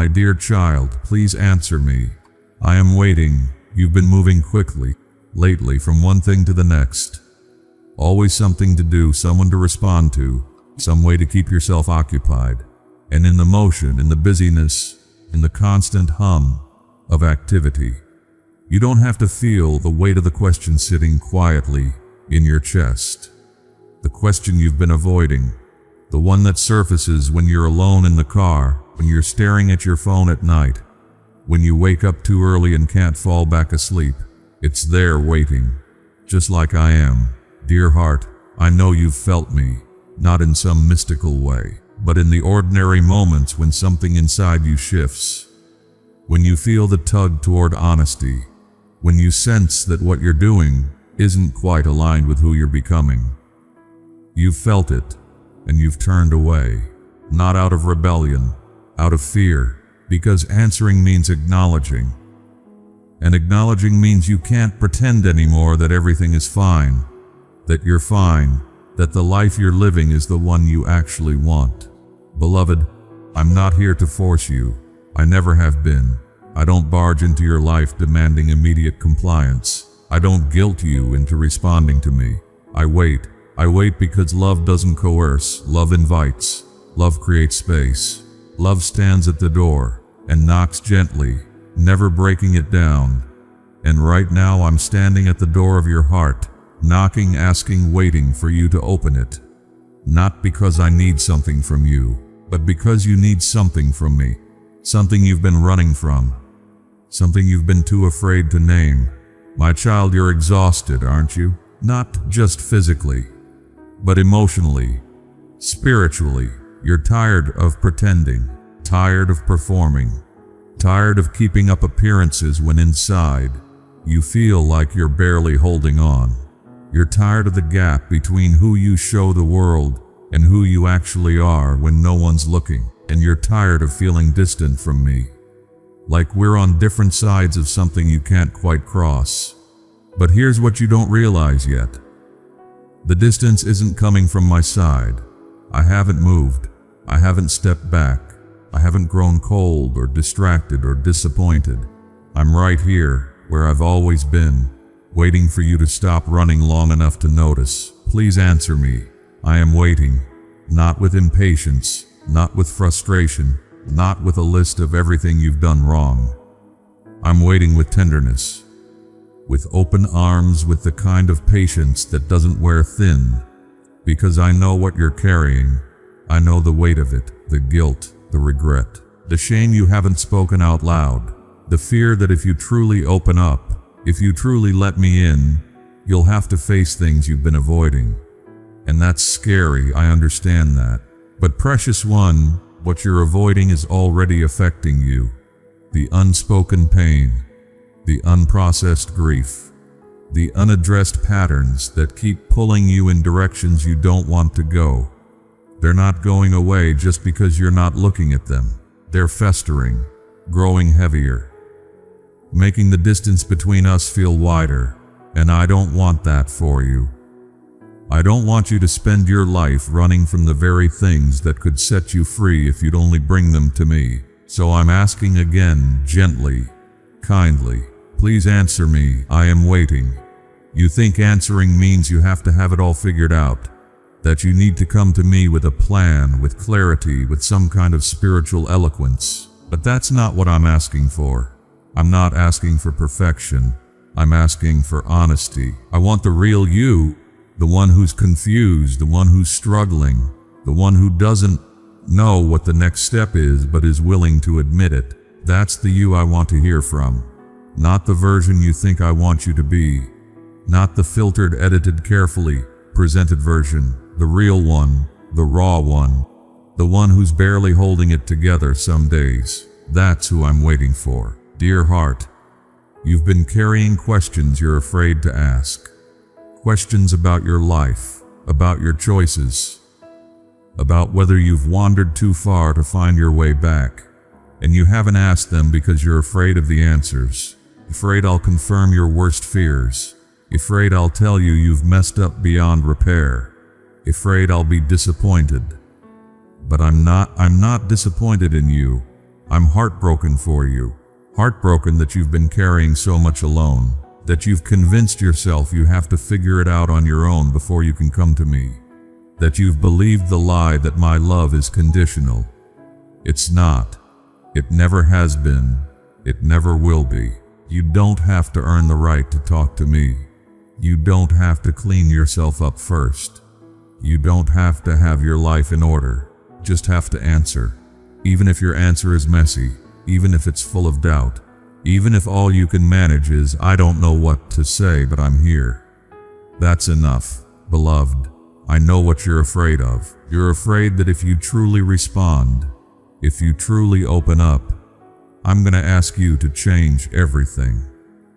My dear child, please answer me. I am waiting. You've been moving quickly, lately, from one thing to the next. Always something to do, someone to respond to, some way to keep yourself occupied. And in the motion, in the busyness, in the constant hum of activity, you don't have to feel the weight of the question sitting quietly in your chest. The question you've been avoiding, the one that surfaces when you're alone in the car, when you're staring at your phone at night, when you wake up too early and can't fall back asleep. It's there waiting, just like I am. Dear heart, I know you've felt me, not in some mystical way, but in the ordinary moments when something inside you shifts, when you feel the tug toward honesty, when you sense that what you're doing isn't quite aligned with who you're becoming. You've felt it, and you've turned away, not out of rebellion, out of fear, because answering means acknowledging. And acknowledging means you can't pretend anymore that everything is fine, that you're fine, that the life you're living is the one you actually want. Beloved, I'm not here to force you. I never have been. I don't barge into your life demanding immediate compliance. I don't guilt you into responding to me. I wait. I wait because love doesn't coerce. Love invites. Love creates space. Love stands at the door and knocks gently, never breaking it down. And right now I'm standing at the door of your heart, knocking, asking, waiting for you to open it. Not because I need something from you, but because you need something from me. Something you've been running from. Something you've been too afraid to name. My child, you're exhausted, aren't you? Not just physically, but emotionally, spiritually. You're tired of pretending, tired of performing, tired of keeping up appearances when inside you feel like you're barely holding on. You're tired of the gap between who you show the world and who you actually are when no one's looking. And you're tired of feeling distant from me, like we're on different sides of something you can't quite cross. But here's what you don't realize yet. The distance isn't coming from my side. I haven't moved. I haven't stepped back. I haven't grown cold or distracted or disappointed. I'm right here, where I've always been, waiting for you to stop running long enough to notice. Please answer me. I am waiting, not with impatience, not with frustration, not with a list of everything you've done wrong. I'm waiting with tenderness, with open arms, with the kind of patience that doesn't wear thin, because I know what you're carrying. I know the weight of it, the guilt, the regret, the shame you haven't spoken out loud, the fear that if you truly open up, if you truly let me in, you'll have to face things you've been avoiding. And that's scary, I understand that. But precious one, what you're avoiding is already affecting you. The unspoken pain, the unprocessed grief, the unaddressed patterns that keep pulling you in directions you don't want to go. They're not going away just because you're not looking at them. They're festering, growing heavier, making the distance between us feel wider. And I don't want that for you. I don't want you to spend your life running from the very things that could set you free if you'd only bring them to me. So I'm asking again, gently, kindly, please answer me. I am waiting. You think answering means you have to have it all figured out, that you need to come to me with a plan, with clarity, with some kind of spiritual eloquence. But that's not what I'm asking for. I'm not asking for perfection. I'm asking for honesty. I want the real you. The one who's confused, the one who's struggling, the one who doesn't know what the next step is but is willing to admit it. That's the you I want to hear from. Not the version you think I want you to be. Not the filtered, edited, carefully presented version. The real one, the raw one. The one who's barely holding it together some days. That's who I'm waiting for. Dear heart, you've been carrying questions you're afraid to ask. Questions about your life, about your choices, about whether you've wandered too far to find your way back. And you haven't asked them because you're afraid of the answers. Afraid I'll confirm your worst fears. Afraid I'll tell you you've messed up beyond repair. Afraid I'll be disappointed. But I'm not disappointed in you. I'm heartbroken for you. Heartbroken that you've been carrying so much alone, that you've convinced yourself you have to figure it out on your own before you can come to me, that you've believed the lie that my love is conditional. It's not. It never has been. It never will be. You don't have to earn the right to talk to me. You don't have to clean yourself up first. You don't have to have your life in order. Just have to answer. Even if your answer is messy, even if it's full of doubt, even if all you can manage is, I don't know what to say, but I'm here. That's enough, beloved. I know what you're afraid of. You're afraid that if you truly respond, if you truly open up, I'm going to ask you to change everything,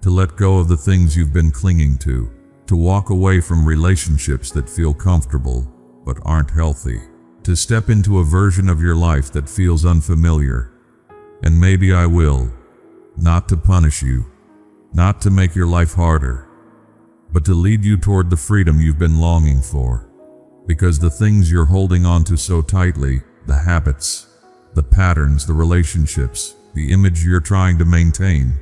to let go of the things you've been clinging to walk away from relationships that feel comfortable but aren't healthy, to step into a version of your life that feels unfamiliar. And maybe I will, not to punish you, not to make your life harder, but to lead you toward the freedom you've been longing for. Because the things you're holding on to so tightly, the habits, the patterns, the relationships, the image you're trying to maintain,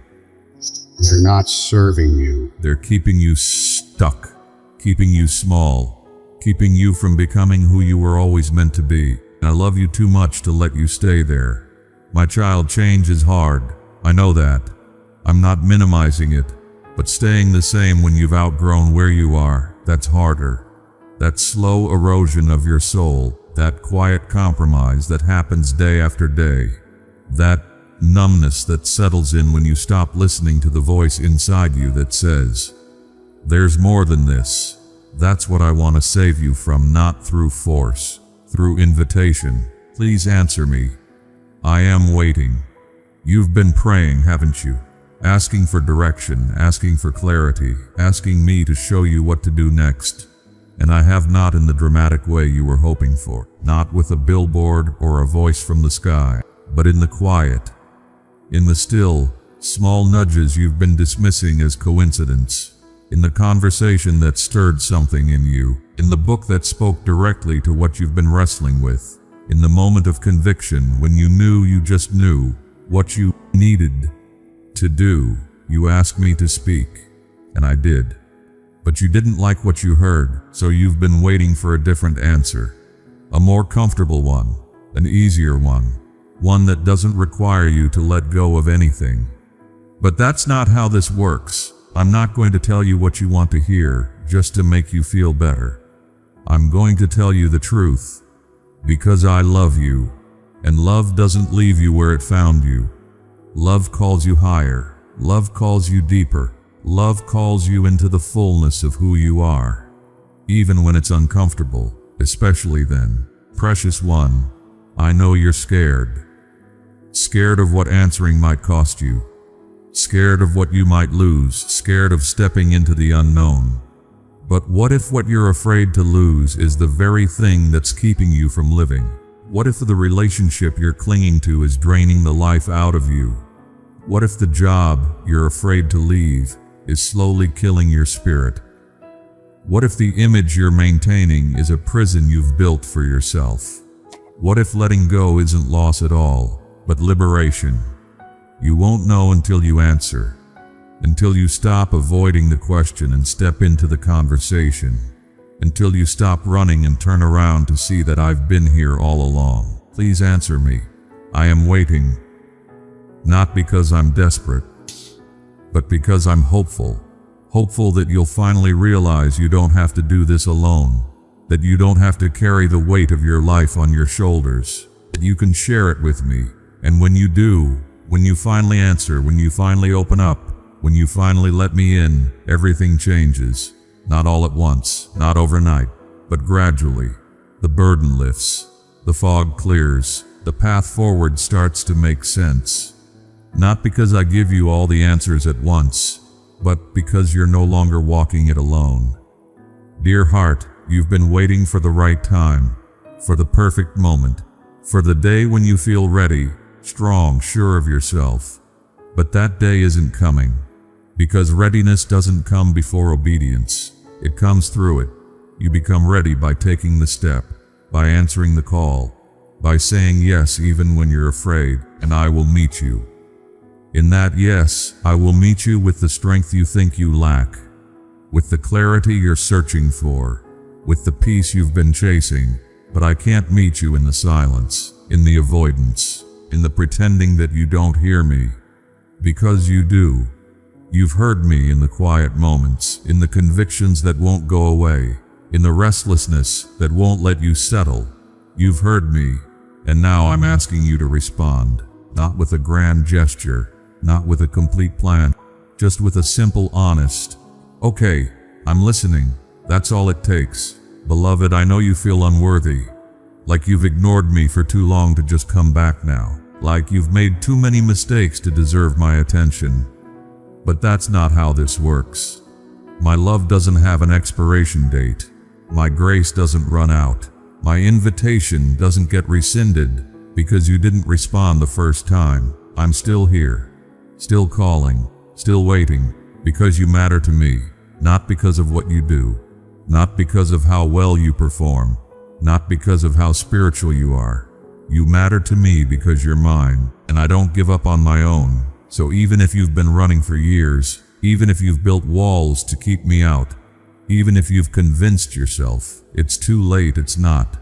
they're not serving you. They're keeping you stuck, keeping you small, keeping you from becoming who you were always meant to be. And I love you too much to let you stay there. My child, change is hard. I know that. I'm not minimizing it, but staying the same when you've outgrown where you are, that's harder. That slow erosion of your soul, that quiet compromise that happens day after day, that numbness that settles in when you stop listening to the voice inside you that says, there's more than this. That's what I want to save you from, not through force, through invitation. Please answer me. I am waiting. You've been praying, haven't you? Asking for direction, asking for clarity, asking me to show you what to do next. And I have not in the dramatic way you were hoping for, not with a billboard or a voice from the sky, but in the quiet, in the still, small nudges you've been dismissing as coincidence, in the conversation that stirred something in you, in the book that spoke directly to what you've been wrestling with, in the moment of conviction when you knew you just knew what you needed to do. You asked me to speak, and I did. But you didn't like what you heard, so you've been waiting for a different answer. A more comfortable one, an easier one that doesn't require you to let go of anything. But that's not how this works. I'm not going to tell you what you want to hear just to make you feel better. I'm going to tell you the truth, because I love you, and love doesn't leave you where it found you. Love calls you higher. Love calls you deeper. Love calls you into the fullness of who you are, even when it's uncomfortable, especially then. Precious one, I know you're scared. Scared of what answering might cost you. Scared of what you might lose. Scared of stepping into the unknown. But what if what you're afraid to lose is the very thing that's keeping you from living? What if the relationship you're clinging to is draining the life out of you? What if the job you're afraid to leave is slowly killing your spirit? What if the image you're maintaining is a prison you've built for yourself? What if letting go isn't loss at all, but liberation? You won't know until you answer, until you stop avoiding the question and step into the conversation, until you stop running and turn around to see that I've been here all along. Please answer me. I am waiting, not because I'm desperate, but because I'm hopeful. Hopeful that you'll finally realize you don't have to do this alone, that you don't have to carry the weight of your life on your shoulders, that you can share it with me. And when you do, when you finally answer, when you finally open up, when you finally let me in, everything changes. Not all at once, not overnight, but gradually. The burden lifts, the fog clears, the path forward starts to make sense. Not because I give you all the answers at once, but because you're no longer walking it alone. Dear heart, you've been waiting for the right time, for the perfect moment, for the day when you feel ready, strong, sure of yourself. But that day isn't coming, because readiness doesn't come before obedience. It comes through it. You become ready by taking the step, by answering the call, by saying yes even when you're afraid, and I will meet you. In that yes, I will meet you with the strength you think you lack, with the clarity you're searching for, with the peace you've been chasing, but I can't meet you in the silence, in the avoidance, in the pretending that you don't hear me. Because you do. You've heard me in the quiet moments, in the convictions that won't go away, in the restlessness that won't let you settle. You've heard me, and now I'm asking you to respond, not with a grand gesture, not with a complete plan, just with a simple, honest, "Okay, I'm listening." That's all it takes. Beloved, I know you feel unworthy, like you've ignored me for too long to just come back now, like you've made too many mistakes to deserve my attention. But that's not how this works. My love doesn't have an expiration date. My grace doesn't run out. My invitation doesn't get rescinded because you didn't respond the first time. I'm still here, still calling, still waiting, because you matter to me, not because of what you do, not because of how well you perform, not because of how spiritual you are. You matter to me because you're mine, and I don't give up on my own. So even if you've been running for years, even if you've built walls to keep me out, even if you've convinced yourself it's too late, it's not.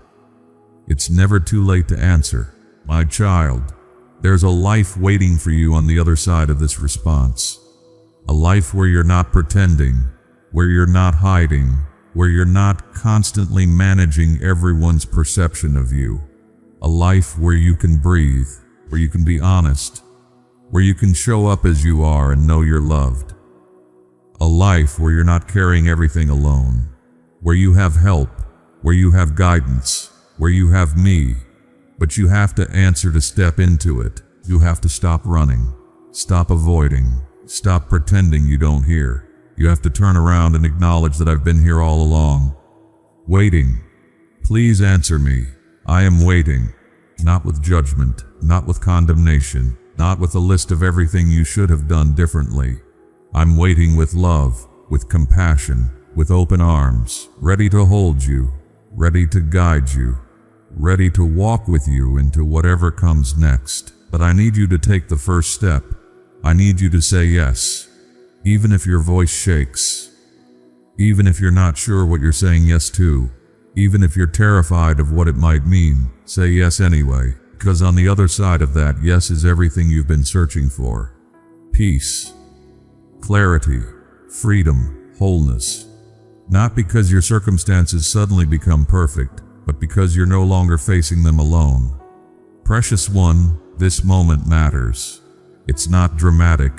It's never too late to answer. My child, there's a life waiting for you on the other side of this response. A life where you're not pretending, where you're not hiding, where you're not constantly managing everyone's perception of you. A life where you can breathe, where you can be honest, where you can show up as you are and know you're loved. A life where you're not carrying everything alone, where you have help, where you have guidance, where you have me, but you have to answer to step into it. You have to stop running, stop avoiding, stop pretending you don't hear. You have to turn around and acknowledge that I've been here all along, waiting. Please answer me. I am waiting, not with judgment, not with condemnation, not with a list of everything you should have done differently. I'm waiting with love, with compassion, with open arms, ready to hold you, ready to guide you, ready to walk with you into whatever comes next. But I need you to take the first step. I need you to say yes, even if your voice shakes, even if you're not sure what you're saying yes to, even if you're terrified of what it might mean. Say yes anyway, because on the other side of that yes is everything you've been searching for. Peace, clarity, freedom, wholeness. Not because your circumstances suddenly become perfect, but because you're no longer facing them alone. Precious one, this moment matters. It's not dramatic,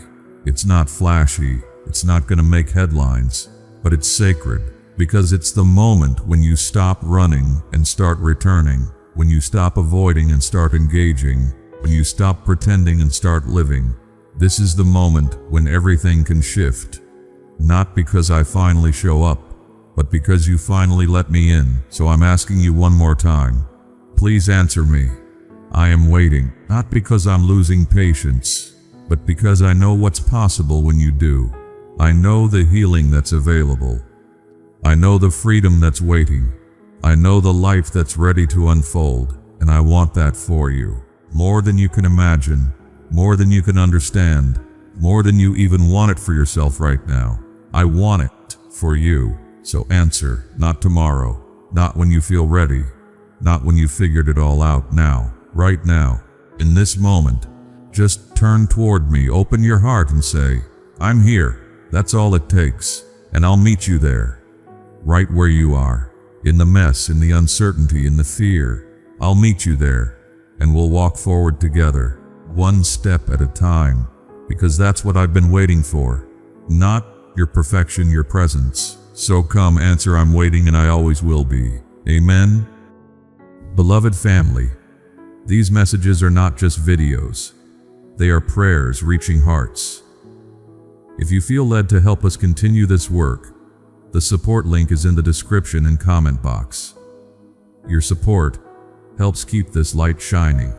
it's not flashy, it's not going to make headlines, but it's sacred, because it's the moment when you stop running and start returning, when you stop avoiding and start engaging, when you stop pretending and start living. This is the moment when everything can shift. Not because I finally show up, but because you finally let me in. So I'm asking you one more time. Please answer me. I am waiting, not because I'm losing patience, but because I know what's possible when you do. I know the healing that's available. I know the freedom that's waiting. I know the life that's ready to unfold, and I want that for you. More than you can imagine, more than you can understand, more than you even want it for yourself right now. I want it for you. So answer, not tomorrow, not when you feel ready, not when you figured it all out. Now, right now, in this moment. Just turn toward me, open your heart and say, I'm here. That's all it takes, and I'll meet you there. Right where you are, in the mess, in the uncertainty, in the fear. I'll meet you there, and we'll walk forward together, one step at a time, because that's what I've been waiting for. Not your perfection, your presence. So come, answer, I'm waiting and I always will be. Amen? Beloved family, these messages are not just videos. They are prayers reaching hearts. If you feel led to help us continue this work, the support link is in the description and comment box. Your support helps keep this light shining.